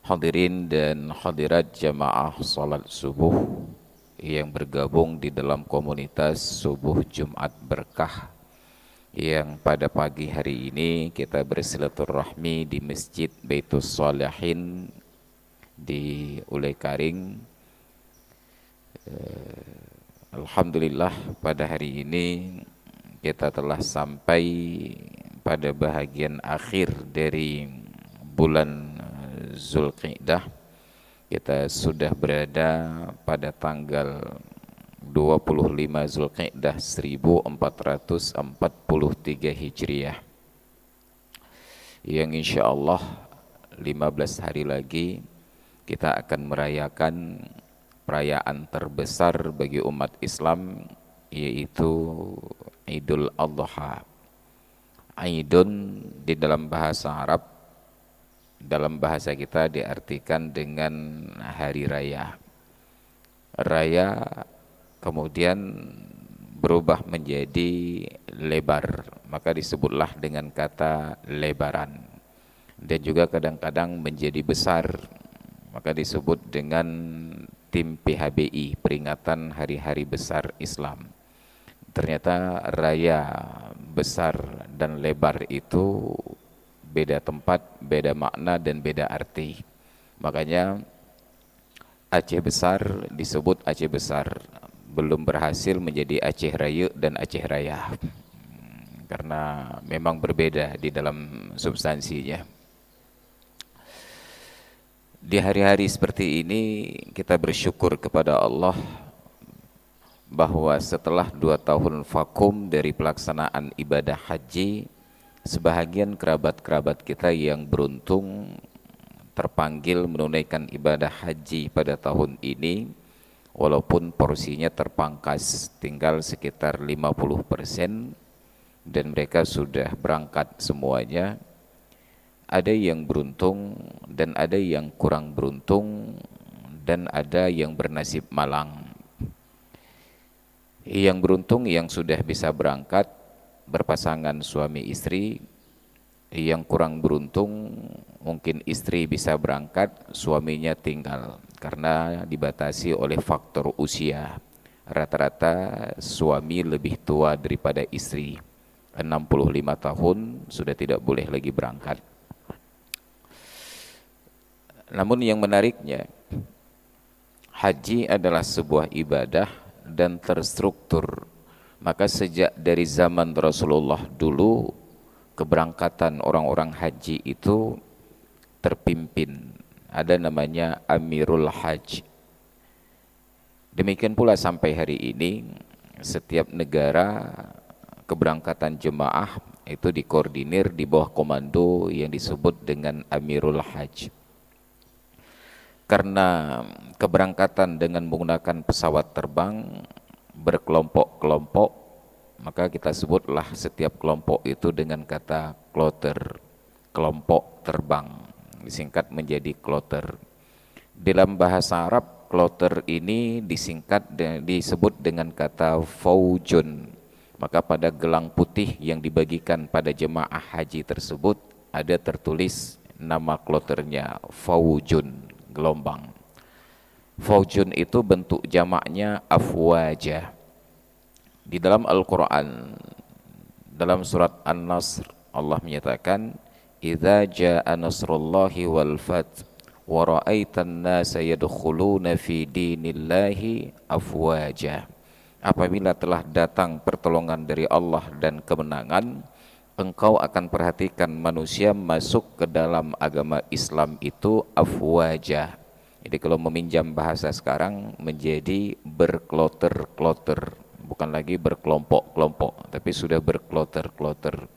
Hadirin dan hadirat jamaah salat subuh yang bergabung di dalam komunitas Subuh Jumat Berkah, yang pada pagi hari ini kita bersilaturahmi di Masjid Baitus Shalihin di Ulekaring. Alhamdulillah, pada hari ini kita telah sampai pada bahagian akhir dari bulan Zulqa'dah. Kita sudah berada pada tanggal 25 Zulqa'dah 1443 Hijriah, yang insya Allah 15 hari lagi kita akan merayakan perayaan terbesar bagi umat Islam, yaitu Idul Adha. Aidun di dalam bahasa Arab, dalam bahasa kita diartikan dengan hari raya. Raya kemudian berubah menjadi lebar, maka disebutlah dengan kata lebaran. Dan juga kadang-kadang menjadi besar, maka disebut dengan tim PHBI, peringatan hari-hari besar Islam. Ternyata raya, besar dan lebar itu beda tempat, beda makna dan beda arti. Makanya Aceh Besar disebut Aceh Besar, belum berhasil menjadi Aceh Raya dan Aceh Raya, karena memang berbeda di dalam substansinya. Di hari-hari seperti ini kita bersyukur kepada Allah bahwa setelah 2 tahun vakum dari pelaksanaan ibadah haji, sebahagian kerabat-kerabat kita yang beruntung terpanggil menunaikan ibadah haji pada tahun ini, walaupun porsinya terpangkas tinggal sekitar 50%, dan mereka sudah berangkat semuanya. Ada yang beruntung dan ada yang kurang beruntung, dan ada yang bernasib malang. Yang beruntung yang sudah bisa berangkat berpasangan suami istri, yang kurang beruntung mungkin istri bisa berangkat, suaminya tinggal karena dibatasi oleh faktor usia. Rata-rata suami lebih tua daripada istri, 65 tahun sudah tidak boleh lagi berangkat. Namun yang menariknya, haji adalah sebuah ibadah dan terstruktur. Maka sejak dari zaman Rasulullah dulu, keberangkatan orang-orang haji itu terpimpin, ada namanya Amirul Hajj. Demikian pula sampai hari ini, setiap negara keberangkatan jemaah itu dikoordinir di bawah komando yang disebut dengan Amirul Hajj. Karena keberangkatan dengan menggunakan pesawat terbang berkelompok-kelompok, maka kita sebutlah setiap kelompok itu dengan kata kloter, kelompok terbang, disingkat menjadi kloter. Dalam bahasa Arab, kloter ini disebut dengan kata faujun. Maka pada gelang putih yang dibagikan pada jemaah haji tersebut ada tertulis nama kloternya, faujun, gelombang. Faujun itu bentuk jamaknya afwajah. Di dalam Al-Quran, dalam surat An-Nasr, Allah menyatakan, "Idza jaa nasrullahi wal fath wa ra'aitan nasa yadkhuluna fi dinillahi afwaja." Apabila telah datang pertolongan dari Allah dan kemenangan, engkau akan perhatikan manusia masuk ke dalam agama Islam itu afwaja. Jadi kalau meminjam bahasa sekarang menjadi berkloter-kloter, bukan lagi berkelompok-kelompok, tapi sudah berkloter-kloter.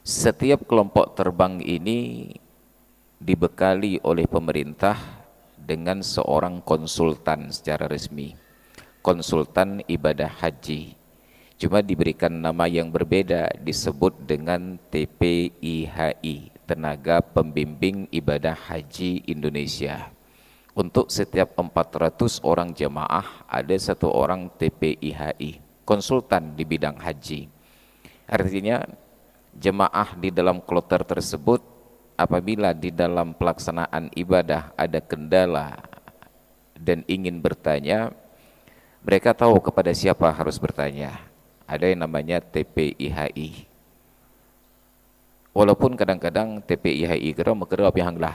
Setiap kelompok terbang ini dibekali oleh pemerintah dengan seorang konsultan secara resmi, konsultan ibadah haji. Cuma diberikan nama yang berbeda, disebut dengan TPIHI, Tenaga Pembimbing Ibadah Haji Indonesia. Untuk setiap 400 orang jemaah ada 1 orang TPIHI, konsultan di bidang haji. Artinya jemaah di dalam kloter tersebut apabila di dalam pelaksanaan ibadah ada kendala dan ingin bertanya, mereka tahu kepada siapa harus bertanya. Ada yang namanya TPIHI. Walaupun kadang-kadang TPIHI kira apa yang lah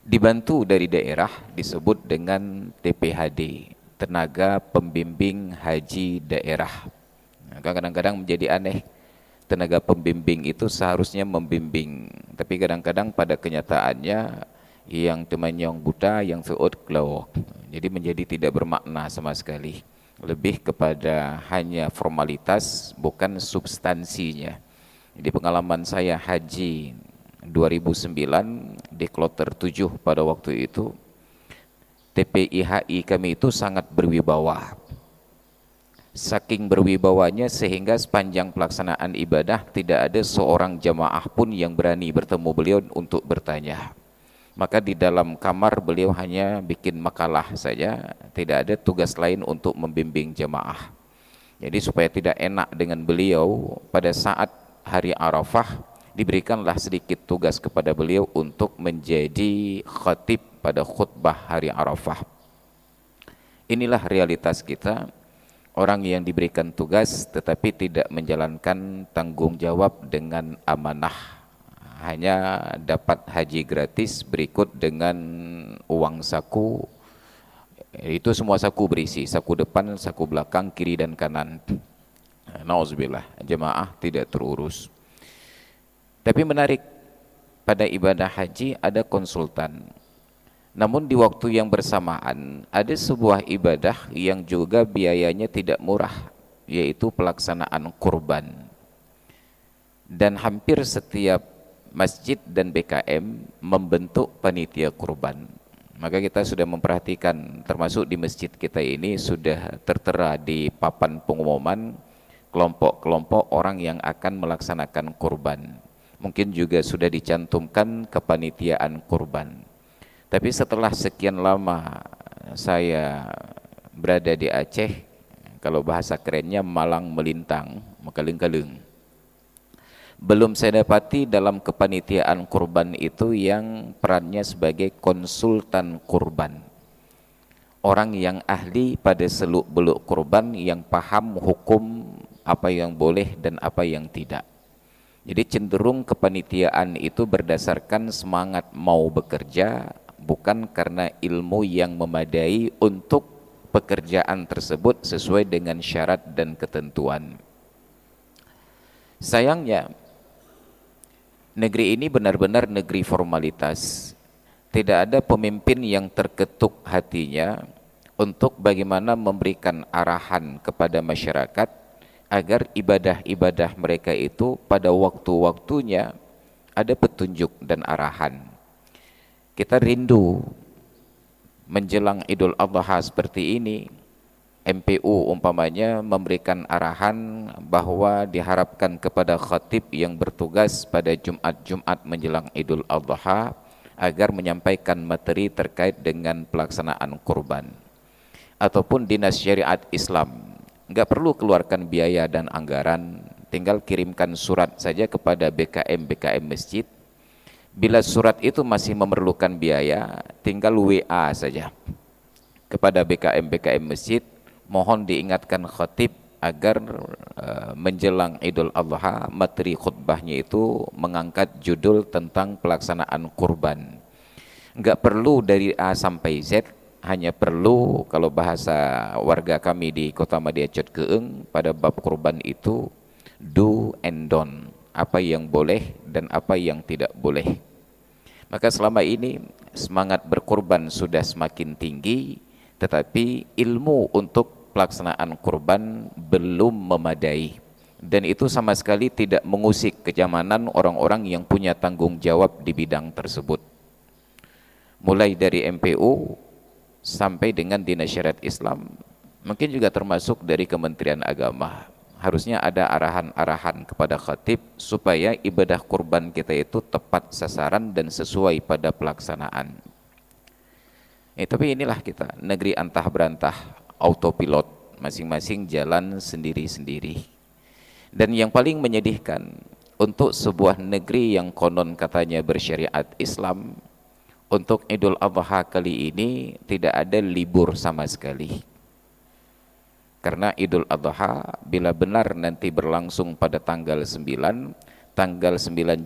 dibantu dari daerah disebut dengan TPHD, tenaga pembimbing haji daerah. Kadang-kadang menjadi aneh, tenaga pembimbing itu seharusnya membimbing, tapi kadang-kadang pada kenyataannya yang temannya yang buta, yang seut kelawak, jadi menjadi tidak bermakna sama sekali, lebih kepada hanya formalitas bukan substansinya. Jadi pengalaman saya haji 2009 di kloter 7 pada waktu itu, TPIHI kami itu sangat berwibawa. Saking berwibawanya sehingga sepanjang pelaksanaan ibadah tidak ada seorang jamaah pun yang berani bertemu beliau untuk bertanya. Maka di dalam kamar beliau hanya bikin makalah saja, tidak ada tugas lain untuk membimbing jamaah. Jadi supaya tidak enak dengan beliau, pada saat hari Arafah diberikanlah sedikit tugas kepada beliau untuk menjadi khatib pada khutbah hari Arafah. Inilah realitas kita, orang yang diberikan tugas tetapi tidak menjalankan tanggung jawab dengan amanah, hanya dapat haji gratis berikut dengan uang saku. Itu semua saku berisi, saku depan, saku belakang, kiri dan kanan. Nauzubillah, jemaah tidak terurus. Tapi menarik, pada ibadah haji ada konsultan. Namun di waktu yang bersamaan ada sebuah ibadah yang juga biayanya tidak murah, yaitu pelaksanaan kurban. Dan hampir setiap masjid dan BKM membentuk panitia kurban. Maka kita sudah memperhatikan, termasuk di masjid kita ini sudah tertera di papan pengumuman kelompok-kelompok orang yang akan melaksanakan kurban. Mungkin juga sudah dicantumkan kepanitiaan kurban. Tapi setelah sekian lama saya berada di Aceh, kalau bahasa kerennya malang melintang, makaleng-kaleng, belum saya dapati dalam kepanitiaan kurban itu yang perannya sebagai konsultan kurban, orang yang ahli pada seluk-beluk kurban, yang paham hukum apa yang boleh dan apa yang tidak. Jadi cenderung kepanitiaan itu berdasarkan semangat mau bekerja, bukan karena ilmu yang memadai untuk pekerjaan tersebut sesuai dengan syarat dan ketentuan. Sayangnya negeri ini benar-benar negeri formalitas. Tidak ada pemimpin yang terketuk hatinya untuk bagaimana memberikan arahan kepada masyarakat agar ibadah-ibadah mereka itu pada waktu-waktunya ada petunjuk dan arahan. Kita rindu menjelang Idul Adha seperti ini, MPU umpamanya memberikan arahan bahwa diharapkan kepada khatib yang bertugas pada Jumat-Jumat menjelang Idul Adha agar menyampaikan materi terkait dengan pelaksanaan kurban. Ataupun dinas syariat Islam, enggak perlu keluarkan biaya dan anggaran, tinggal kirimkan surat saja kepada BKM masjid. Bila surat itu masih memerlukan biaya, tinggal WA saja kepada BKM masjid, mohon diingatkan khatib agar menjelang Idul Adha materi khutbahnya itu mengangkat judul tentang pelaksanaan kurban. Enggak perlu dari A sampai Z, hanya perlu, kalau bahasa warga kami di Kota Madiacot Keeng, pada bab kurban itu do and don't, apa yang boleh dan apa yang tidak boleh. Maka selama ini semangat berkurban sudah semakin tinggi, tetapi ilmu untuk pelaksanaan kurban belum memadai, dan itu sama sekali tidak mengusik kenyamanan orang-orang yang punya tanggung jawab di bidang tersebut, mulai dari MPU sampai dengan Dinas Syariat Islam, mungkin juga termasuk dari Kementerian Agama. Harusnya ada arahan-arahan kepada khatib supaya ibadah kurban kita itu tepat sasaran dan sesuai pada pelaksanaan. Tapi inilah kita, negeri antah berantah, autopilot, masing-masing jalan sendiri-sendiri. Dan yang paling menyedihkan, untuk sebuah negeri yang konon katanya bersyariat Islam, untuk Idul Adha kali ini tidak ada libur sama sekali. Karena Idul Adha bila benar nanti berlangsung pada tanggal 9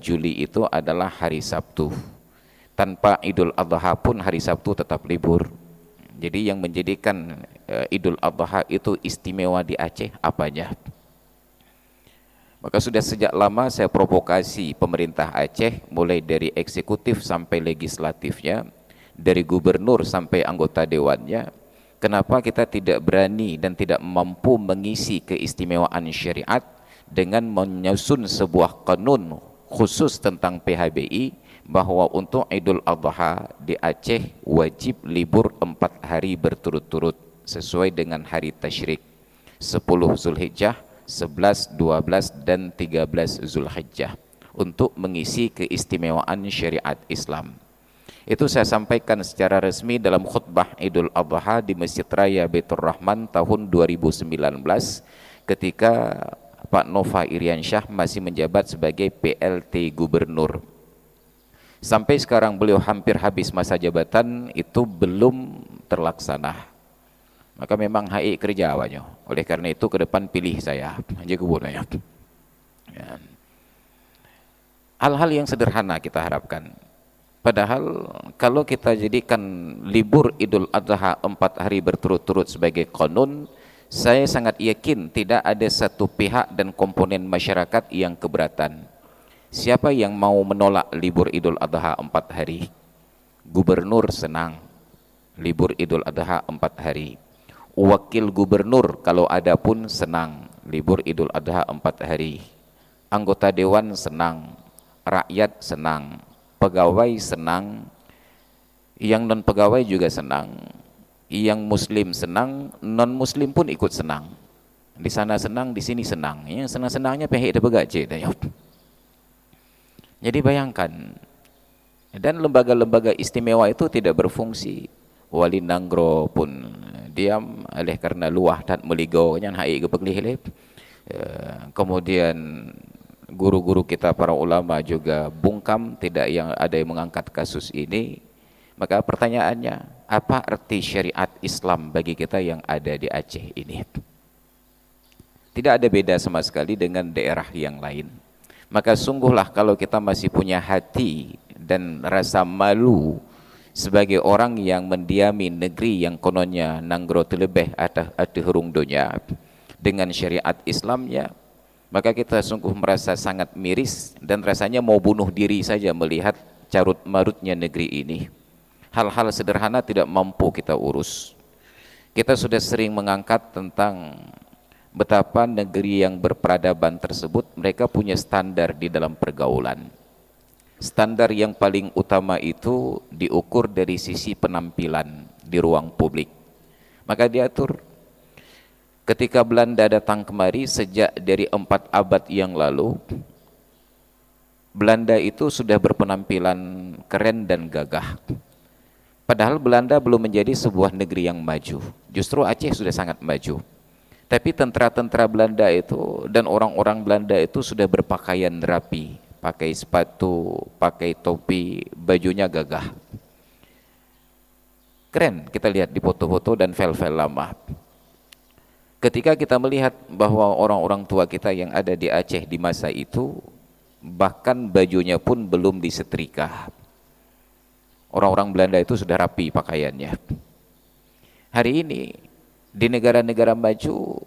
Juli itu adalah hari Sabtu. Tanpa Idul Adha pun hari Sabtu tetap libur. Jadi yang menjadikan Idul Adha itu istimewa di Aceh apanya? Maka sudah sejak lama saya provokasi pemerintah Aceh, mulai dari eksekutif sampai legislatifnya, dari gubernur sampai anggota dewannya, kenapa kita tidak berani dan tidak mampu mengisi keistimewaan syariat dengan menyusun sebuah kanun khusus tentang PHBI, bahwa untuk Idul Adha di Aceh wajib libur 4 hari berturut-turut sesuai dengan hari tasyrik, 10 Zulhijjah, 11, 12 dan 13 Zulhijjah, untuk mengisi keistimewaan syariat Islam. Itu saya sampaikan secara resmi dalam khutbah Idul Adha di Masjid Raya Baitur Rahman tahun 2019 ketika Pak Nova Iriansyah masih menjabat sebagai PLT Gubernur. Sampai sekarang beliau hampir habis masa jabatan, itu belum terlaksana. Maka memang HI kerja awalnya. Oleh karena itu ke depan pilih saya aja kebunnya. Hal-hal yang sederhana kita harapkan. Padahal kalau kita jadikan libur Idul Adha 4 hari berturut-turut sebagai kanun, saya sangat yakin tidak ada satu pihak dan komponen masyarakat yang keberatan. Siapa yang mau menolak libur Idul Adha 4 hari? Gubernur senang libur Idul Adha 4 hari. Wakil gubernur kalau ada pun senang libur Idul Adha 4 hari. Anggota dewan senang, rakyat senang, pegawai senang, yang non pegawai juga senang, yang muslim senang, non muslim pun ikut senang. Di sana senang, di sini senang. Yang senang-senangnya pihak begaje. Jadi bayangkan, dan lembaga-lembaga istimewa itu tidak berfungsi. Wali Nanggro pun diam oleh karena luah dan meligo yang hai gepeglih. Kemudian guru-guru kita para ulama juga bungkam, tidak yang ada yang mengangkat kasus ini. Maka pertanyaannya, apa arti syariat Islam bagi kita yang ada di Aceh ini? Tidak ada beda sama sekali dengan daerah yang lain. Maka sungguhlah kalau kita masih punya hati dan rasa malu sebagai orang yang mendiami negeri yang kononnya Nanggro terlebih ada hurung dunia dengan syariat Islamnya, maka kita sungguh merasa sangat miris dan rasanya mau bunuh diri saja melihat carut marutnya negeri ini. Hal-hal sederhana tidak mampu kita urus. Kita sudah sering mengangkat tentang betapa negeri yang berperadaban tersebut mereka punya standar di dalam pergaulan. Standar yang paling utama itu diukur dari sisi penampilan di ruang publik. Maka diatur ketika Belanda datang kemari sejak dari 4 abad yang lalu, Belanda itu sudah berpenampilan keren dan gagah. Padahal Belanda belum menjadi sebuah negeri yang maju. Justru Aceh sudah sangat maju. Tapi tentara-tentara Belanda itu dan orang-orang Belanda itu sudah berpakaian rapi, pakai sepatu, pakai topi, bajunya gagah. Keren kita lihat di foto-foto dan file-file lama. Ketika kita melihat bahwa orang-orang tua kita yang ada di Aceh di masa itu, bahkan bajunya pun belum disetrika. Orang-orang Belanda itu sudah rapi pakaiannya. Hari ini di negara-negara maju,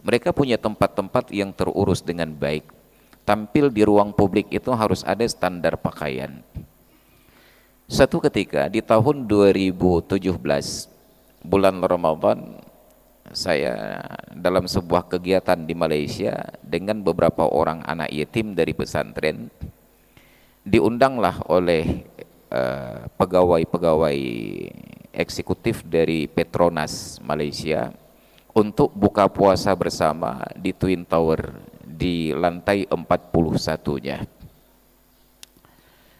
mereka punya tempat-tempat yang terurus dengan baik. Tampil di ruang publik itu harus ada standar pakaian. Satu ketika di tahun 2017 bulan Ramadan, saya dalam sebuah kegiatan di Malaysia dengan beberapa orang anak yatim dari pesantren, diundanglah oleh pegawai-pegawai eksekutif dari Petronas Malaysia untuk buka puasa bersama di Twin Tower di lantai 41-nya.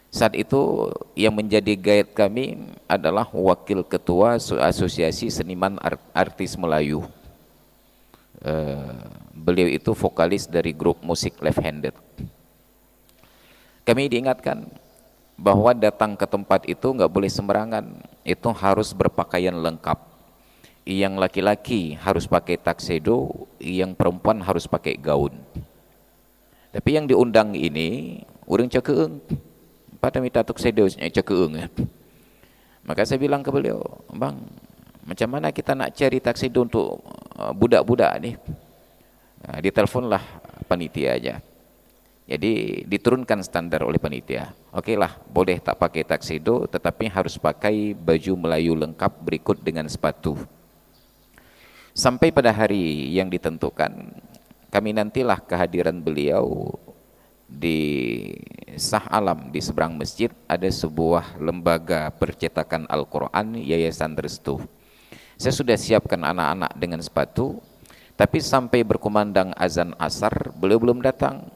Saat itu yang menjadi guide kami adalah wakil ketua Asosiasi Seniman Artis Melayu. Beliau itu vokalis dari grup musik Left Handed. Kami diingatkan bahwa datang ke tempat itu nggak boleh sembarangan, itu harus berpakaian lengkap. Yang laki-laki harus pakai tuxedo, yang perempuan harus pakai gaun. Tapi yang diundang ini urang cakeung, pada minta tuxedo cakeung. Maka saya bilang ke beliau, "Bang, macam mana kita nak cari tuxedo untuk budak-budak nih?" Nah, diteleponlah panitia aja. Jadi diturunkan standar oleh panitia. Oke lah, boleh tak pakai tuxedo, tetapi harus pakai baju Melayu lengkap berikut dengan sepatu. Sampai pada hari yang ditentukan, kami nantilah kehadiran beliau di Shah Alam, di seberang masjid ada sebuah lembaga percetakan Al-Quran, Yayasan Restu. Saya sudah siapkan anak-anak dengan sepatu, tapi sampai berkumandang azan asar beliau belum datang.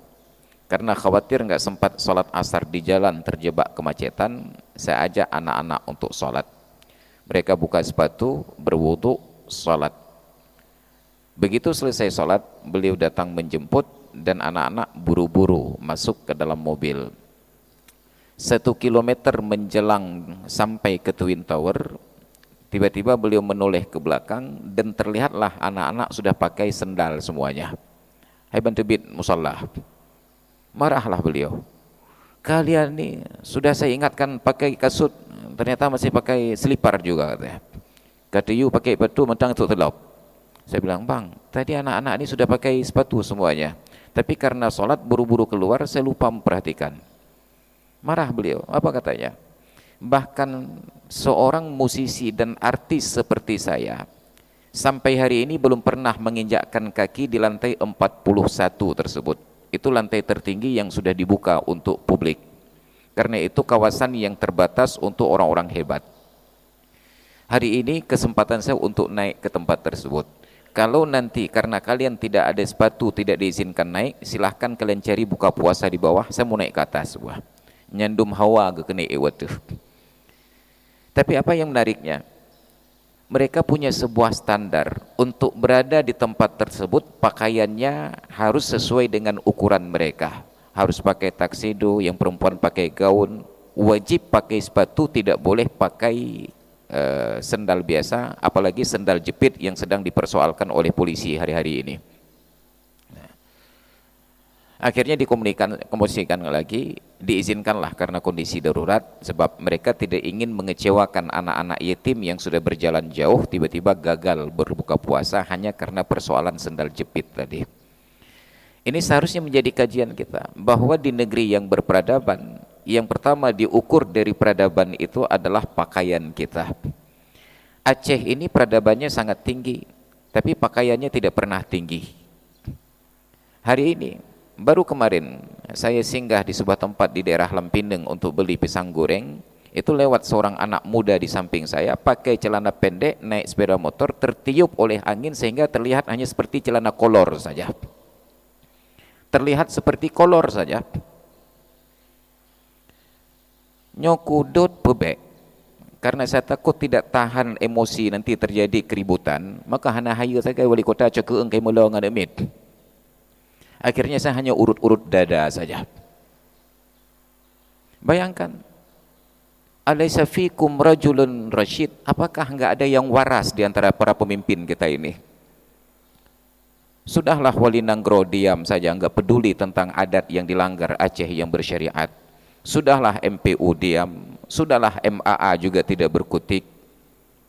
Karena khawatir nggak sempat sholat asar di jalan terjebak kemacetan, saya ajak anak-anak untuk sholat. Mereka buka sepatu, berwudu, sholat. Begitu selesai sholat, beliau datang menjemput dan anak-anak buru-buru masuk ke dalam mobil. 1 kilometer menjelang sampai ke Twin Tower, tiba-tiba beliau menoleh ke belakang dan terlihatlah anak-anak sudah pakai sendal semuanya. "Hai bantu bid musalla." Marahlah beliau, "Kalian nih sudah saya ingatkan pakai kasut, ternyata masih pakai selipar juga," katanya. "Kata you pakai batu mentang untuk telop." Saya bilang, "Bang, tadi anak-anak ini sudah pakai sepatu semuanya, tapi karena sholat buru-buru keluar saya lupa memperhatikan." Marah beliau. Apa katanya? "Bahkan seorang musisi dan artis seperti saya sampai hari ini belum pernah menginjakkan kaki di lantai 41 tersebut. Itu lantai tertinggi yang sudah dibuka untuk publik. Karena itu kawasan yang terbatas untuk orang-orang hebat. Hari ini kesempatan saya untuk naik ke tempat tersebut. Kalau nanti karena kalian tidak ada sepatu, tidak diizinkan naik, silahkan kalian cari buka puasa di bawah, saya mau naik ke atas." Wah, nyandum hawa ke kena ewatu. Tapi apa yang menariknya? Mereka punya sebuah standar untuk berada di tempat tersebut, pakaiannya harus sesuai dengan ukuran mereka. Harus pakai tuxedo, yang perempuan pakai gaun, wajib pakai sepatu, tidak boleh pakai sendal biasa, apalagi sendal jepit yang sedang dipersoalkan oleh polisi hari-hari ini. Akhirnya dikomunikasikan lagi, diizinkanlah karena kondisi darurat, sebab mereka tidak ingin mengecewakan anak-anak yatim yang sudah berjalan jauh tiba-tiba gagal berbuka puasa hanya karena persoalan sendal jepit tadi. Ini seharusnya menjadi kajian kita, bahwa di negeri yang berperadaban, yang pertama diukur dari peradaban itu adalah pakaian kita. Aceh ini peradabannya sangat tinggi, tapi pakaiannya tidak pernah tinggi. Hari ini baru kemarin saya singgah di sebuah tempat di daerah Lampindeng untuk beli pisang goreng. Itu lewat seorang anak muda di samping saya, pakai celana pendek, naik sepeda motor, tertiup oleh angin sehingga terlihat hanya seperti celana kolor saja. Terlihat seperti kolor saja. Nyokudut bebek. Karena saya takut tidak tahan emosi nanti terjadi keributan, maka hana hayu saya wali kota cekeung kai mula ngan emit. Akhirnya saya hanya urut-urut dada saja. Bayangkan, alaysa fikum rajulun rasyid, apakah enggak ada yang waras di antara para pemimpin kita ini? Sudahlah Wali Nanggro diam saja, enggak peduli tentang adat yang dilanggar Aceh yang bersyariat. Sudahlah MPU diam, sudahlah MAA juga tidak berkutik,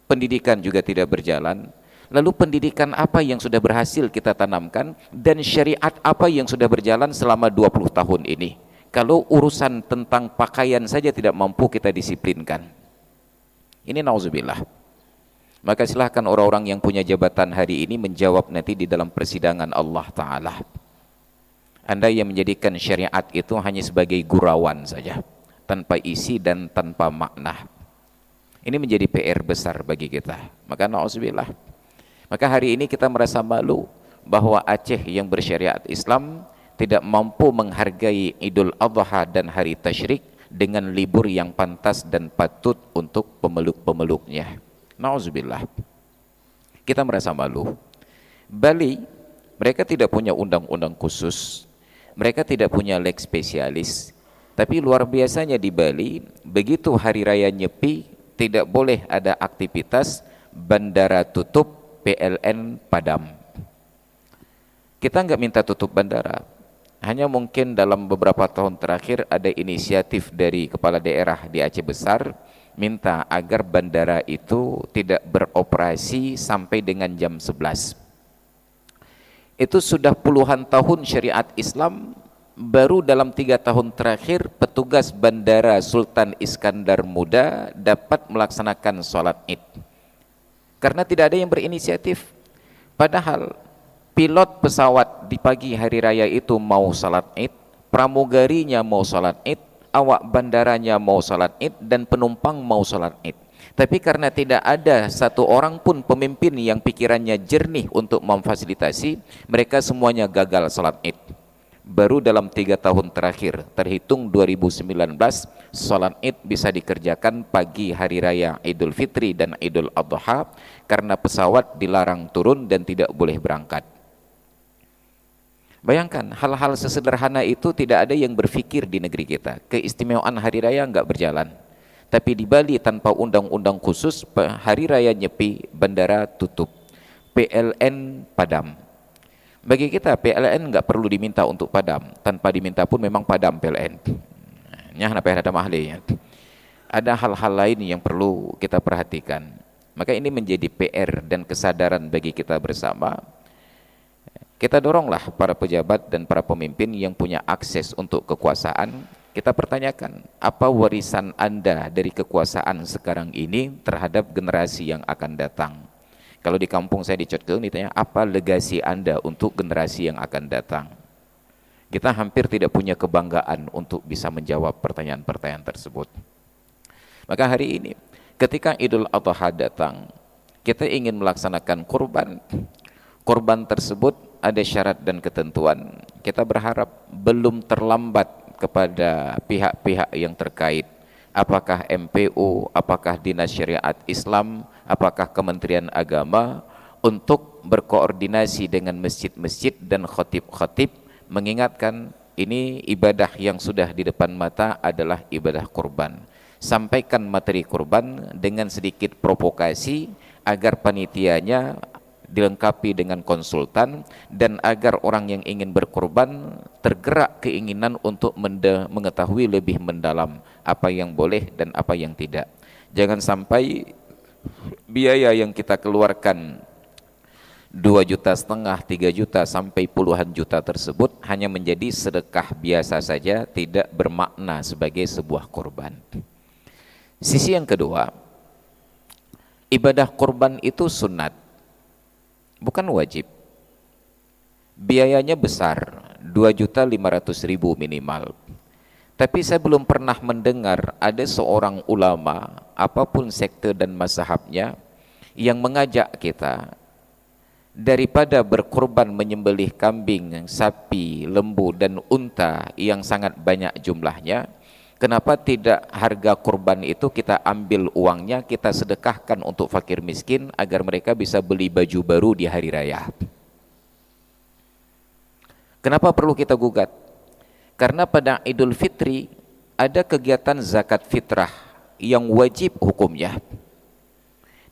pendidikan juga tidak berjalan. Lalu pendidikan apa yang sudah berhasil kita tanamkan dan syariat apa yang sudah berjalan selama 20 tahun ini? Kalau urusan tentang pakaian saja tidak mampu kita disiplinkan. Ini nauzubillah. Maka silahkan orang-orang yang punya jabatan hari ini menjawab nanti di dalam persidangan Allah Ta'ala. Anda yang menjadikan syariat itu hanya sebagai gurauan saja, tanpa isi dan tanpa makna. Ini menjadi PR besar bagi kita. Maka nauzubillah. Maka hari ini kita merasa malu bahwa Aceh yang bersyariat Islam tidak mampu menghargai Idul Adha dan hari Tasyrik dengan libur yang pantas dan patut untuk pemeluk-pemeluknya. Nauzubillah. Kita merasa malu. Bali, mereka tidak punya undang-undang khusus, mereka tidak punya leg spesialis, Tapi luar biasanya di Bali, begitu hari raya Nyepi, tidak boleh ada aktivitas, bandara tutup, PLN padam. Kita nggak minta tutup bandara, hanya mungkin dalam beberapa tahun terakhir ada inisiatif dari kepala daerah di Aceh Besar, minta agar bandara itu tidak beroperasi sampai dengan jam 11. Itu sudah puluhan tahun syariat Islam, baru dalam 3 tahun terakhir petugas bandara Sultan Iskandar Muda dapat melaksanakan sholat id karena tidak ada yang berinisiatif. Padahal pilot pesawat di pagi hari raya itu mau sholat id, pramugarinya mau sholat id, awak bandaranya mau sholat id, dan penumpang mau sholat id. Tapi karena tidak ada satu orang pun pemimpin yang pikirannya jernih untuk memfasilitasi, mereka semuanya gagal sholat id. Baru dalam 3 tahun terakhir, terhitung 2019, sholat id bisa dikerjakan pagi hari raya Idul Fitri dan Idul Adha karena pesawat dilarang turun dan tidak boleh berangkat. Bayangkan, hal-hal sesederhana itu tidak ada yang berpikir di negeri kita. Keistimewaan hari raya enggak berjalan. Tapi di Bali tanpa undang-undang khusus, hari raya Nyepi, bandara tutup, PLN padam. Bagi kita PLN nggak perlu diminta untuk padam, tanpa diminta pun memang padam PLN. Nyah napa ada mahlinya. Ada hal-hal lain yang perlu kita perhatikan. Maka ini menjadi PR dan kesadaran bagi kita bersama. Kita doronglah para pejabat dan para pemimpin yang punya akses untuk kekuasaan. Kita pertanyakan, apa warisan Anda dari kekuasaan sekarang ini terhadap generasi yang akan datang? Kalau di kampung saya di Cotkeung ditanya, apa legasi Anda untuk generasi yang akan datang? Kita hampir tidak punya kebanggaan untuk bisa menjawab pertanyaan-pertanyaan tersebut. Maka hari ini, ketika Idul Adha datang, kita ingin melaksanakan kurban. Kurban tersebut ada syarat dan ketentuan. Kita berharap belum terlambat kepada pihak-pihak yang terkait. Apakah MPU, apakah Dinas Syariat Islam, apakah Kementerian Agama, untuk berkoordinasi dengan masjid-masjid dan khatib-khatib, mengingatkan ini ibadah yang sudah di depan mata adalah ibadah kurban. Sampaikan materi kurban dengan sedikit provokasi agar panitianya dilengkapi dengan konsultan, dan agar orang yang ingin berkurban tergerak keinginan untuk mengetahui lebih mendalam apa yang boleh dan apa yang tidak. Jangan sampai biaya yang kita keluarkan 2,5 juta, 3 juta sampai puluhan juta tersebut hanya menjadi sedekah biasa saja, tidak bermakna sebagai sebuah kurban. Sisi yang kedua, ibadah kurban itu sunat, bukan wajib. Biayanya besar, 2.500.000 minimal. Tapi saya belum pernah mendengar ada seorang ulama, apapun sekte dan mazhabnya, yang mengajak kita daripada berkurban menyembelih kambing, sapi, lembu dan unta yang sangat banyak jumlahnya, kenapa tidak harga kurban itu kita ambil uangnya, kita sedekahkan untuk fakir miskin agar mereka bisa beli baju baru di hari raya. Kenapa perlu kita gugat? Karena pada Idul Fitri ada kegiatan zakat fitrah yang wajib hukumnya.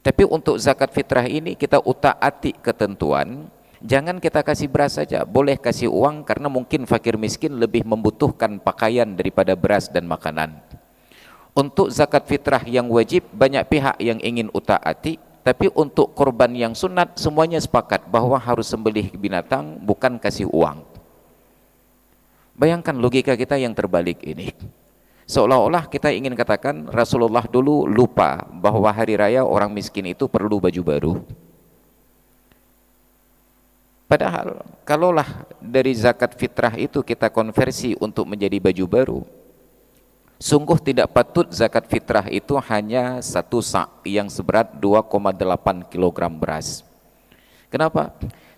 Tapi untuk zakat fitrah ini kita utak-atik ketentuan. Jangan kita kasih beras saja, boleh kasih uang karena mungkin fakir miskin lebih membutuhkan pakaian daripada beras dan makanan. Untuk zakat fitrah yang wajib banyak pihak yang ingin utak-atik, tapi untuk korban yang sunat semuanya sepakat bahwa harus sembelih binatang, bukan kasih uang. Bayangkan logika kita yang terbalik ini. Seolah-olah kita ingin katakan Rasulullah dulu lupa bahwa hari raya orang miskin itu perlu baju baru. Padahal kalaulah dari zakat fitrah itu kita konversi untuk menjadi baju baru, sungguh tidak patut zakat fitrah itu hanya 1 sa' yang seberat 2,8 kg beras. Kenapa?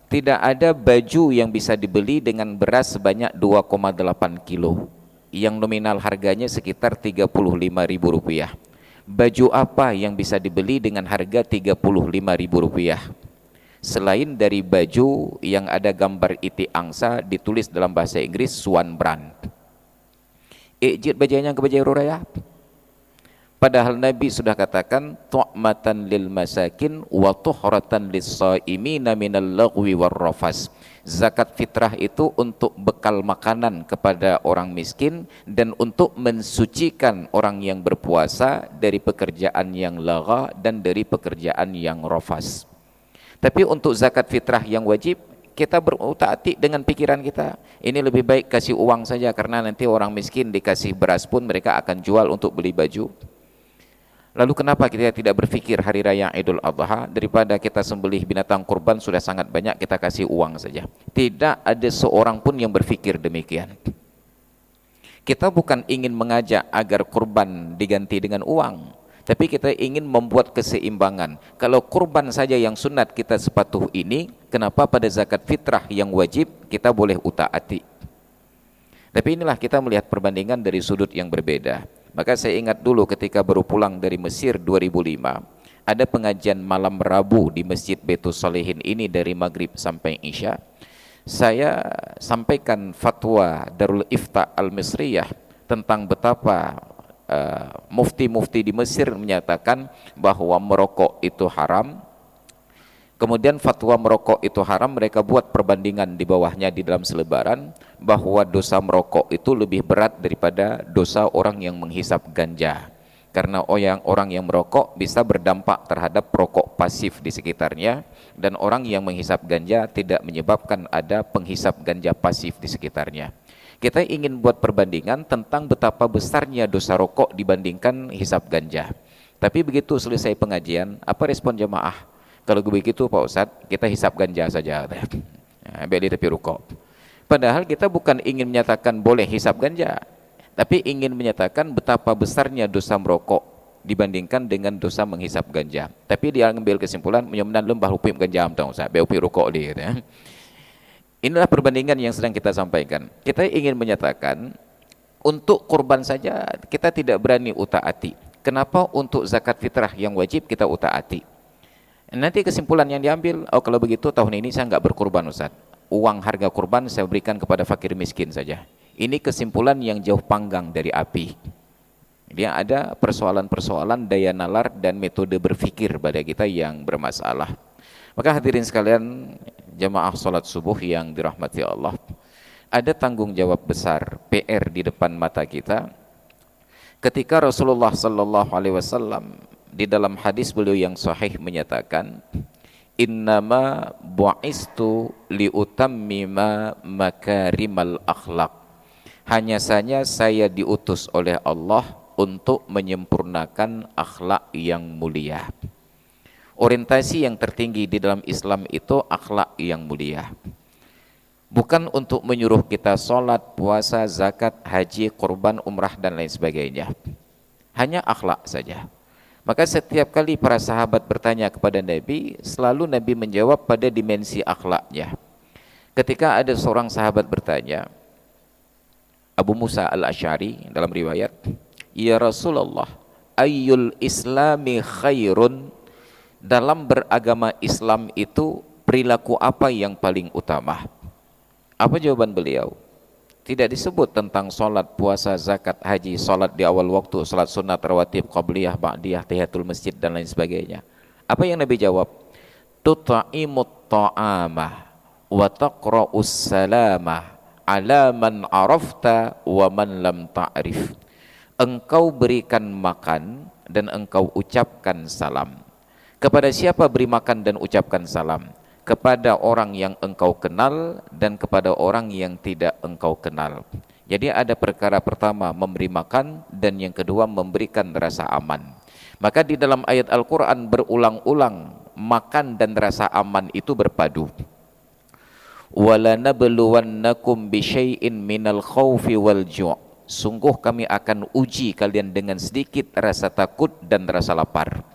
Tidak ada baju yang bisa dibeli dengan beras sebanyak 2,8 kilo yang nominal harganya sekitar Rp35.000. Baju apa yang bisa dibeli dengan harga Rp35.000 selain dari baju yang ada gambar iti angsa ditulis dalam bahasa Inggris Swan Brand? Ijid bajanya ke bajai ruraya. Padahal Nabi sudah katakan tu'matan lil masakin wa tuhratan lis-shaimina minal lagwi war rafas. Zakat fitrah itu untuk bekal makanan kepada orang miskin dan untuk mensucikan orang yang berpuasa dari pekerjaan yang lagha dan dari pekerjaan yang rafas. Tapi untuk zakat fitrah yang wajib, kita berutak-atik dengan pikiran kita. Ini lebih baik kasih uang saja, karena nanti orang miskin dikasih beras pun mereka akan jual untuk beli baju. Lalu kenapa kita tidak berpikir hari raya Idul Adha, daripada kita sembelih binatang kurban sudah sangat banyak, kita kasih uang saja. Tidak ada seorang pun yang berpikir demikian. Kita bukan ingin mengajak agar kurban diganti dengan uang, tapi kita ingin membuat keseimbangan. Kalau kurban saja yang sunat kita sepatuh ini, kenapa pada zakat fitrah yang wajib kita boleh utak-atik? Tapi inilah kita melihat perbandingan dari sudut yang berbeda. Maka saya ingat dulu ketika baru pulang dari Mesir 2005, ada pengajian malam Rabu di Masjid Baitul Salihin ini dari Maghrib sampai Isya. Saya sampaikan fatwa Darul Ifta Al-Misriyah tentang betapa mufti-mufti di Mesir menyatakan bahwa merokok itu haram. Kemudian fatwa merokok itu haram, mereka buat perbandingan di bawahnya di dalam selebaran bahwa dosa merokok itu lebih berat daripada dosa orang yang menghisap ganja, karena orang yang merokok bisa berdampak terhadap perokok pasif di sekitarnya, dan orang yang menghisap ganja tidak menyebabkan ada penghisap ganja pasif di sekitarnya. Kita ingin buat perbandingan tentang betapa besarnya dosa rokok dibandingkan hisap ganja. Tapi begitu selesai pengajian, apa respon jemaah? Kalau begitu Pak Ustadz, kita hisap ganja saja, beli tapi rokok. Padahal kita bukan ingin menyatakan boleh hisap ganja, tapi ingin menyatakan betapa besarnya dosa merokok dibandingkan dengan dosa menghisap ganja. Tapi dia mengambil kesimpulan menyemnan lembah upim ganja tahu Ustaz, upim rokok dia. Inilah perbandingan yang sedang kita sampaikan. Kita ingin menyatakan untuk kurban saja kita tidak berani utak-atik. Kenapa untuk zakat fitrah yang wajib kita utak-atik? Nanti kesimpulan yang diambil, oh kalau begitu tahun ini saya nggak berkurban Ustaz, uang harga kurban saya berikan kepada fakir miskin saja. Ini kesimpulan yang jauh panggang dari api. Dia ada persoalan-persoalan daya nalar dan metode berpikir pada kita yang bermasalah. Maka hadirin sekalian, jamaah salat subuh yang dirahmati Allah, ada tanggung jawab besar, PR di depan mata kita. Ketika Rasulullah sallallahu alaihi wasallam di dalam hadis beliau yang sahih menyatakan, innama bu'istu liutammima makarimal akhlak. Hanya saja saya diutus oleh Allah untuk menyempurnakan akhlak yang mulia. Orientasi yang tertinggi di dalam Islam itu akhlak yang mulia. Bukan untuk menyuruh kita sholat, puasa, zakat, haji, kurban, umrah dan lain sebagainya. Hanya akhlak saja. Maka setiap kali para sahabat bertanya kepada Nabi, selalu Nabi menjawab pada dimensi akhlaknya. Ketika ada seorang sahabat bertanya, Abu Musa al-Asy'ari dalam riwayat, ya Rasulullah, ayyul islami khairun, dalam beragama Islam itu perilaku apa yang paling utama? Apa jawaban beliau? Tidak disebut tentang solat, puasa, zakat, haji, solat di awal waktu, solat sunat, rawatib, qabliyah, ba'diyah, tahiyatul masjid dan lain sebagainya. Apa yang Nabi jawab? Tuta'imut ta'amah wa taqra'us salamah ala man arafta wa man lam ta'rif. Engkau berikan makan dan engkau ucapkan salam. Kepada siapa beri makan dan ucapkan salam? Kepada orang yang engkau kenal dan kepada orang yang tidak engkau kenal. Jadi ada perkara pertama memberi makan, dan yang kedua memberikan rasa aman. Maka di dalam ayat Al-Quran berulang-ulang makan dan rasa aman itu berpadu. وَلَنَبْلُوَنَّكُمْ بِشَيْءٍ مِنَ الْخَوْفِ وَالْجُوعِ. Sungguh kami akan uji kalian dengan sedikit rasa takut dan rasa lapar.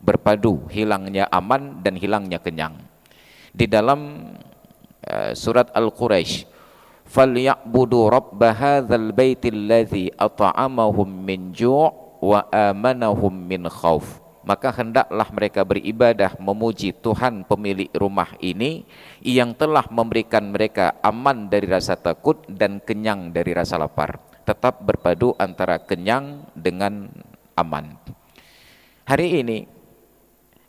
Berpadu, hilangnya aman dan hilangnya kenyang. Di dalam surat Al-Quraisy, فَلْيَعْبُدُوا رَبَّ هَذَا الْبَيْتِ الَّذِي أَطْعَمَهُمْ مِنْ جُوعٍ وَآمَنَهُمْ مِنْ خَوْفٍ. Maka hendaklah mereka beribadah memuji Tuhan pemilik rumah ini yang telah memberikan mereka aman dari rasa takut dan kenyang dari rasa lapar. tetap berpadu antara kenyang dengan aman. Hari ini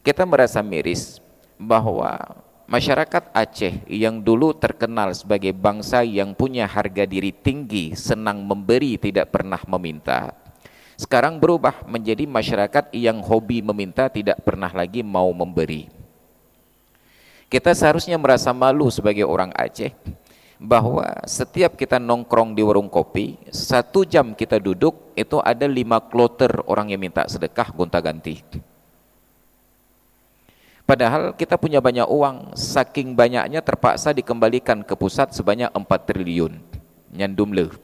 kita merasa miris bahwa masyarakat Aceh yang dulu terkenal sebagai bangsa yang punya harga diri tinggi, senang memberi, tidak pernah meminta, sekarang berubah menjadi masyarakat yang hobi meminta, tidak pernah lagi mau memberi. Kita seharusnya merasa malu sebagai orang Aceh bahwa setiap kita nongkrong di warung kopi, 1 jam kita duduk itu ada 5 kloter orang yang minta sedekah gonta-ganti. Padahal kita punya banyak uang, saking banyaknya terpaksa dikembalikan ke pusat sebanyak 4 triliun. Nyandumle.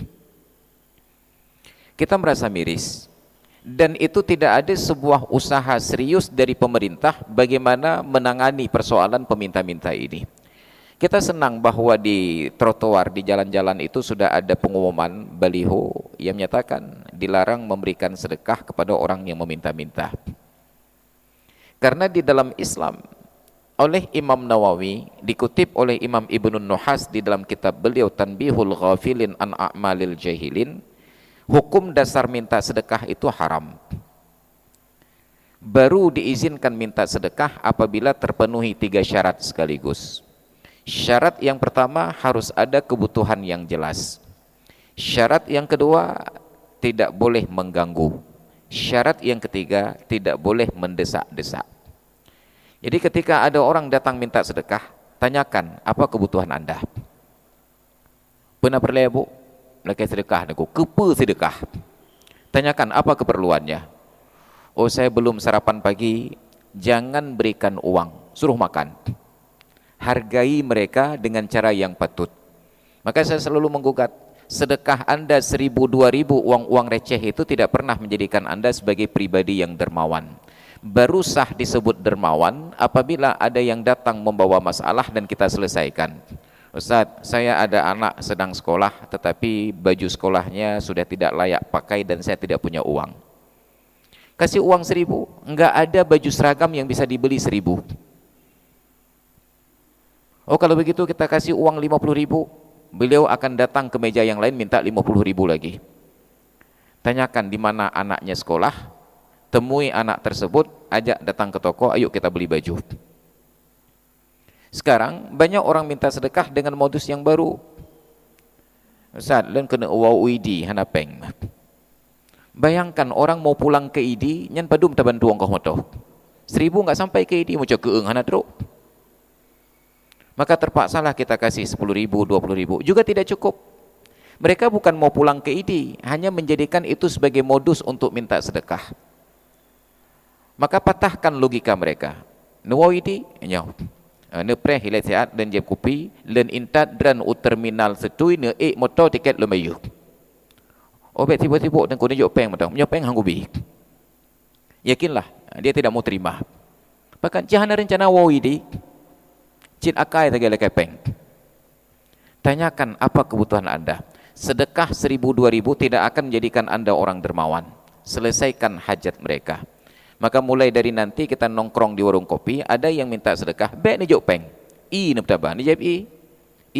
Kita merasa miris. Dan itu tidak ada sebuah usaha serius dari pemerintah bagaimana menangani persoalan peminta-minta ini. Kita senang bahwa di trotoar, di jalan-jalan itu sudah ada pengumuman baliho yang menyatakan dilarang memberikan sedekah kepada orang yang meminta-minta. Karena di dalam Islam, oleh Imam Nawawi, dikutip oleh Imam Ibnu Nuhas di dalam kitab beliau Tanbihul Ghafilin an A'malil Jahilin, hukum dasar minta sedekah itu haram. Baru diizinkan minta sedekah apabila terpenuhi 3 syarat sekaligus. Syarat yang pertama, harus ada kebutuhan yang jelas. Syarat yang kedua, tidak boleh mengganggu. Syarat yang ketiga, tidak boleh mendesak-desak. Jadi ketika ada orang datang minta sedekah, tanyakan apa kebutuhan anda. Pernah perlu bu? Laki sedekah, aku kepa sedekah. Tanyakan apa keperluannya. Oh saya belum sarapan pagi, jangan berikan uang, suruh makan. Hargai mereka dengan cara yang patut. Maka saya selalu menggugat, sedekah anda 1.000, 2.000 uang-uang receh itu tidak pernah menjadikan anda sebagai pribadi yang dermawan. Baru sah disebut dermawan apabila ada yang datang membawa masalah dan kita selesaikan. Ustaz, saya ada anak sedang sekolah tetapi baju sekolahnya sudah tidak layak pakai dan saya tidak punya uang. Kasih uang 1.000, enggak ada baju seragam yang bisa dibeli 1.000. Oh kalau begitu kita kasih uang 50.000, beliau akan datang ke meja yang lain minta 50.000 lagi. Tanyakan di mana anaknya sekolah, temui anak tersebut, ajak datang ke toko, ayo kita beli baju. Sekarang banyak orang minta sedekah dengan modus yang baru. Ustaz, len kena uau ID hana peng. Bayangkan orang mau pulang ke ID, nyan padum tabantu ongkos motor. 1.000 enggak sampai ke ID, mau keung hana truk. Maka terpaksalah kita kasih 10.000, 20.000, juga tidak cukup. Mereka bukan mau pulang ke ID, hanya menjadikan itu sebagai modus untuk minta sedekah. Maka patahkan logika mereka. Nuwaidi nyaw. Ne pre hilai sehat dan jeb kopi len intat dran u terminal setui ne motor tiket lemayu. Obet tiba-tiba dan kone jok peng matang. Nyok peng hanggubi. Yakinlah dia tidak mau terima. Bahkan jahana rencana waidi cin akai tagale kepeng. Tanyakan apa kebutuhan anda. Sedekah 1.000, 2.000 tidak akan menjadikan anda orang dermawan. Selesaikan hajat mereka. Maka mulai dari nanti kita nongkrong di warung kopi, ada yang minta sedekah, bek ni jok peng. I na petaba, ni jeb i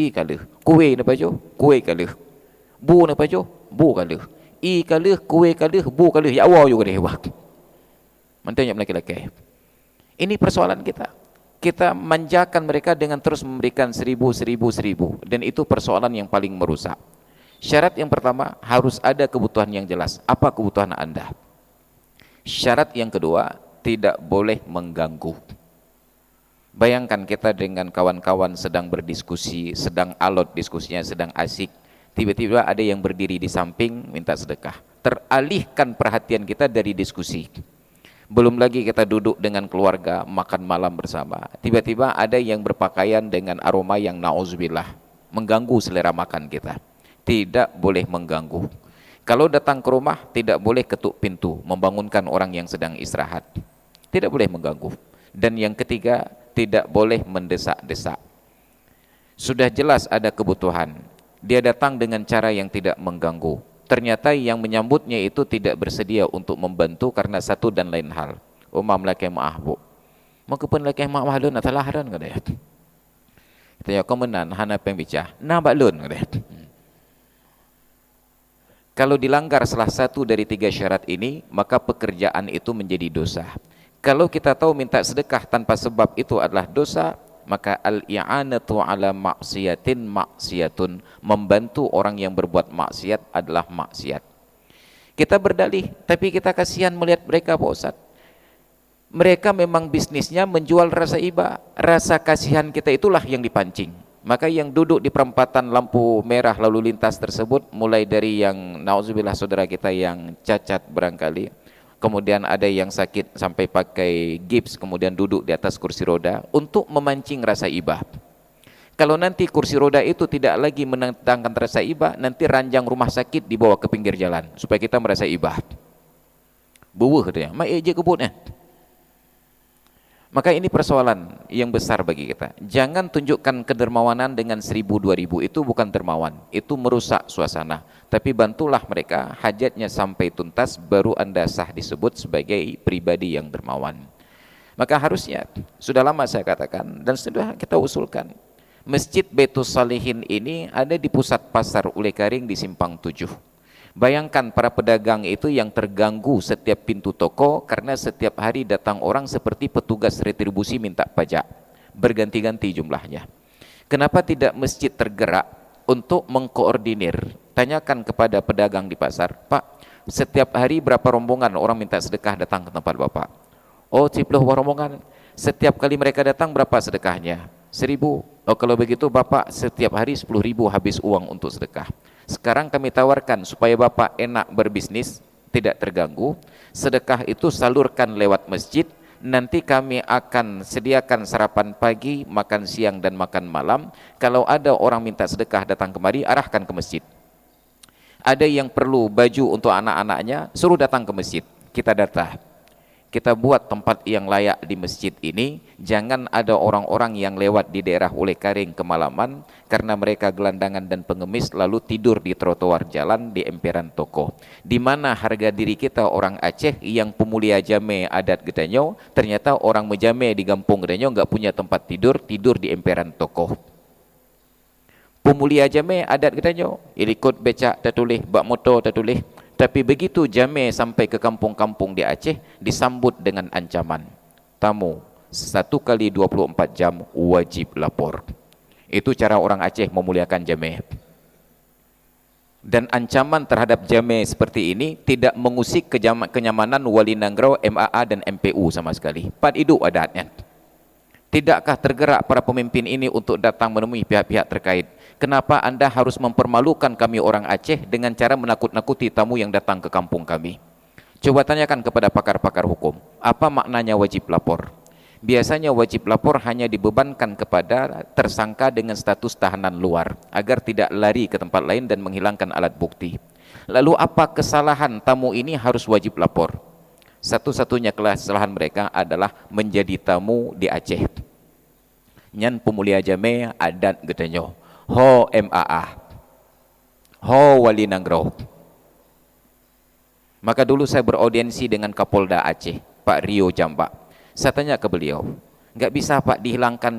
kaluh. Kue na pajo, kue kaluh. Bu na pajo, bu kaluh. I kaluh, kue kaluh, bu kaluh. Ya Allah juga deh wak. Mantanya laki-laki. Ini persoalan kita. Kita manjakan mereka dengan terus memberikan 1.000, 1.000, 1.000. Dan itu persoalan yang paling merusak. Syarat yang pertama, harus ada kebutuhan yang jelas. Apa kebutuhan anda? Syarat yang kedua, tidak boleh mengganggu. Bayangkan kita dengan kawan-kawan sedang berdiskusi, sedang alot diskusinya, sedang asik, tiba-tiba ada yang berdiri di samping minta sedekah. Teralihkan perhatian kita dari diskusi. Belum lagi kita duduk dengan keluarga, makan malam bersama, tiba-tiba ada yang berpakaian dengan aroma yang na'udzubillah, mengganggu selera makan kita. Tidak boleh mengganggu. Kalau datang ke rumah, tidak boleh ketuk pintu, membangunkan orang yang sedang istirahat. Tidak boleh mengganggu. Dan yang ketiga, tidak boleh mendesak-desak. Sudah jelas ada kebutuhan. Dia datang dengan cara yang tidak mengganggu. Ternyata yang menyambutnya itu tidak bersedia untuk membantu karena satu dan lain hal. Umam laki maaf bu. Maka pun laki maaf lun atau laharan kata ya. Kita ya komenan hana pembicah. Nah bak lun kata ya. Kalau dilanggar salah satu dari 3 syarat ini, maka pekerjaan itu menjadi dosa. Kalau kita tahu minta sedekah tanpa sebab itu adalah dosa, maka al-i'anatu ala maksiatin maksiatun, membantu orang yang berbuat maksiat adalah maksiat. Kita berdalih, tapi kita kasihan melihat mereka Pak Ustaz. Mereka memang bisnisnya menjual rasa iba, rasa kasihan kita itulah yang dipancing. Maka yang duduk di perempatan lampu merah lalu lintas tersebut, mulai dari yang nauzubillah saudara kita yang cacat barangkali, kemudian ada yang sakit sampai pakai gips, kemudian duduk di atas kursi roda untuk memancing rasa iba. Kalau nanti kursi roda itu tidak lagi menentangkan rasa iba, nanti ranjang rumah sakit dibawa ke pinggir jalan supaya kita merasa iba. Buwuh dia, mai je kebutnya. Maka ini persoalan yang besar bagi kita. Jangan tunjukkan kedermawanan dengan 1000, 2000, itu bukan dermawan, itu merusak suasana. Tapi bantulah mereka, hajatnya sampai tuntas, baru Anda sah disebut sebagai pribadi yang dermawan. Maka harusnya, sudah lama saya katakan, dan sudah kita usulkan, Masjid Baitus Salihin ini ada di pusat pasar Ulekaring di Simpang 7. Bayangkan para pedagang itu yang terganggu setiap pintu toko karena setiap hari datang orang seperti petugas retribusi minta pajak, berganti-ganti jumlahnya. Kenapa tidak masjid tergerak untuk mengkoordinir? Tanyakan kepada pedagang di pasar, Pak, setiap hari berapa rombongan orang minta sedekah datang ke tempat Bapak? Oh, 10 rombongan. Setiap kali mereka datang berapa sedekahnya? 1000. Oh, kalau begitu Bapak setiap hari 10.000 habis uang untuk sedekah. Sekarang kami tawarkan supaya Bapak enak berbisnis, tidak terganggu, sedekah itu salurkan lewat masjid, nanti kami akan sediakan sarapan pagi, makan siang dan makan malam. Kalau ada orang minta sedekah datang kemari, arahkan ke masjid. Ada yang perlu baju untuk anak-anaknya, suruh datang ke masjid, kita data. Kita buat tempat yang layak di masjid ini. Jangan ada orang-orang yang lewat di daerah Ulekaring kemalaman karena mereka gelandangan dan pengemis lalu tidur di trotoar jalan di emperan toko. Di mana harga diri kita orang Aceh yang pemulia jame adat Gedanyo, ternyata orang Mejame di Kampung Gedanyo nggak punya tempat tidur, tidur di emperan toko. Pemulia jame adat Gedanyo, ikut becak tertulis, bak motor tertulis. Tapi begitu jame sampai ke kampung-kampung di Aceh, disambut dengan ancaman. Tamu 1 kali 24 jam wajib lapor. Itu cara orang Aceh memuliakan jame. Dan ancaman terhadap jame seperti ini tidak mengusik kenyamanan Wali Nanggro, MAA dan MPU sama sekali. Pad hidup adatnya. Tidakkah tergerak para pemimpin ini untuk datang menemui pihak-pihak terkait? Kenapa Anda harus mempermalukan kami orang Aceh dengan cara menakut-nakuti tamu yang datang ke kampung kami? Coba tanyakan kepada pakar-pakar hukum, apa maknanya wajib lapor? Biasanya wajib lapor hanya dibebankan kepada tersangka dengan status tahanan luar, agar tidak lari ke tempat lain dan menghilangkan alat bukti. Lalu apa kesalahan tamu ini harus wajib lapor? Satu-satunya kesalahan mereka adalah menjadi tamu di Aceh. Nyan pemulia jame adat Gedanyo, ho MAA, ho Wali Nanggro. Maka dulu saya beraudiensi dengan Kapolda Aceh, Pak Rio Jambak. Saya tanya ke beliau, nggak bisa Pak dihilangkan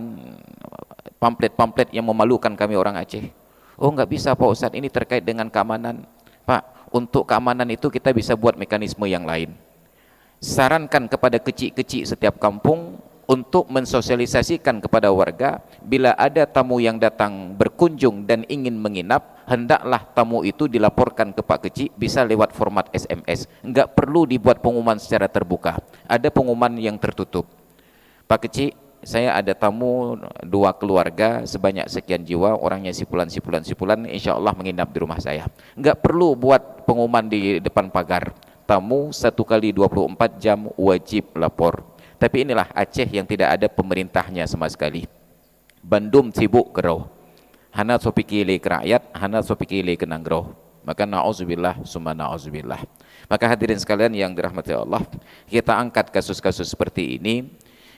pamflet-pamflet yang memalukan kami orang Aceh? Oh nggak bisa Pak Ustadz, ini terkait dengan keamanan. Pak, untuk keamanan itu kita bisa buat mekanisme yang lain. Sarankan kepada kecil-kecil setiap kampung untuk mensosialisasikan kepada warga, bila ada tamu yang datang berkunjung dan ingin menginap, hendaklah tamu itu dilaporkan ke Pak Kecil, bisa lewat format SMS. Enggak perlu dibuat pengumuman secara terbuka, ada pengumuman yang tertutup. Pak Kecil, saya ada tamu 2 keluarga sebanyak sekian jiwa, orangnya sipulan, insya Allah menginap di rumah saya. Enggak perlu buat pengumuman di depan pagar. Tamu 1 kali 24 jam wajib lapor. Tapi inilah Aceh yang tidak ada pemerintahnya sama sekali. Bandung sibuk gerau. Hana sopikile ke rakyat, hana sopikile ke Nanggro. Maka na'udzubillah, summa na'udzubillah. Maka hadirin sekalian yang dirahmati Allah, kita angkat kasus-kasus seperti ini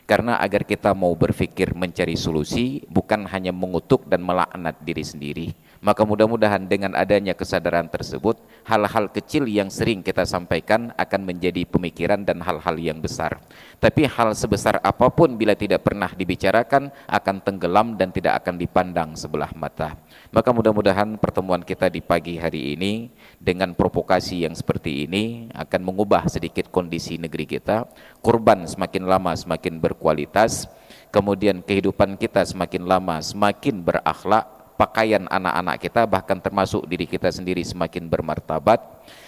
karena agar kita mau berpikir mencari solusi, bukan hanya mengutuk dan melaknat diri sendiri. Maka mudah-mudahan dengan adanya kesadaran tersebut, hal-hal kecil yang sering kita sampaikan akan menjadi pemikiran dan hal-hal yang besar. Tapi hal sebesar apapun bila tidak pernah dibicarakan akan tenggelam dan tidak akan dipandang sebelah mata. Maka mudah-mudahan pertemuan kita di pagi hari ini dengan provokasi yang seperti ini akan mengubah sedikit kondisi negeri kita. Kurban semakin lama semakin berkualitas, kemudian kehidupan kita semakin lama semakin berakhlak, pakaian anak-anak kita bahkan termasuk diri kita sendiri semakin bermartabat.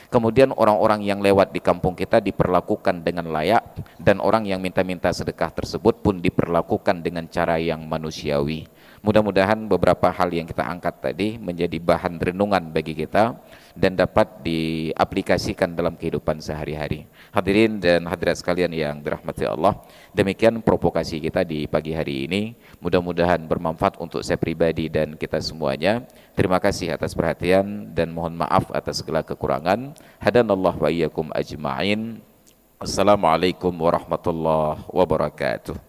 Kemudian orang-orang yang lewat di kampung kita diperlakukan dengan layak, dan orang yang minta-minta sedekah tersebut pun diperlakukan dengan cara yang manusiawi. Mudah-mudahan beberapa hal yang kita angkat tadi menjadi bahan renungan bagi kita dan dapat diaplikasikan dalam kehidupan sehari-hari. Hadirin dan hadirat sekalian yang dirahmati Allah, demikian provokasi kita di pagi hari ini. Mudah-mudahan bermanfaat untuk saya pribadi dan kita semuanya. Terima kasih atas perhatian dan mohon maaf atas segala kekurangan. Hadanallah wa iyyakum ajma'in. Assalamualaikum warahmatullahi wabarakatuh.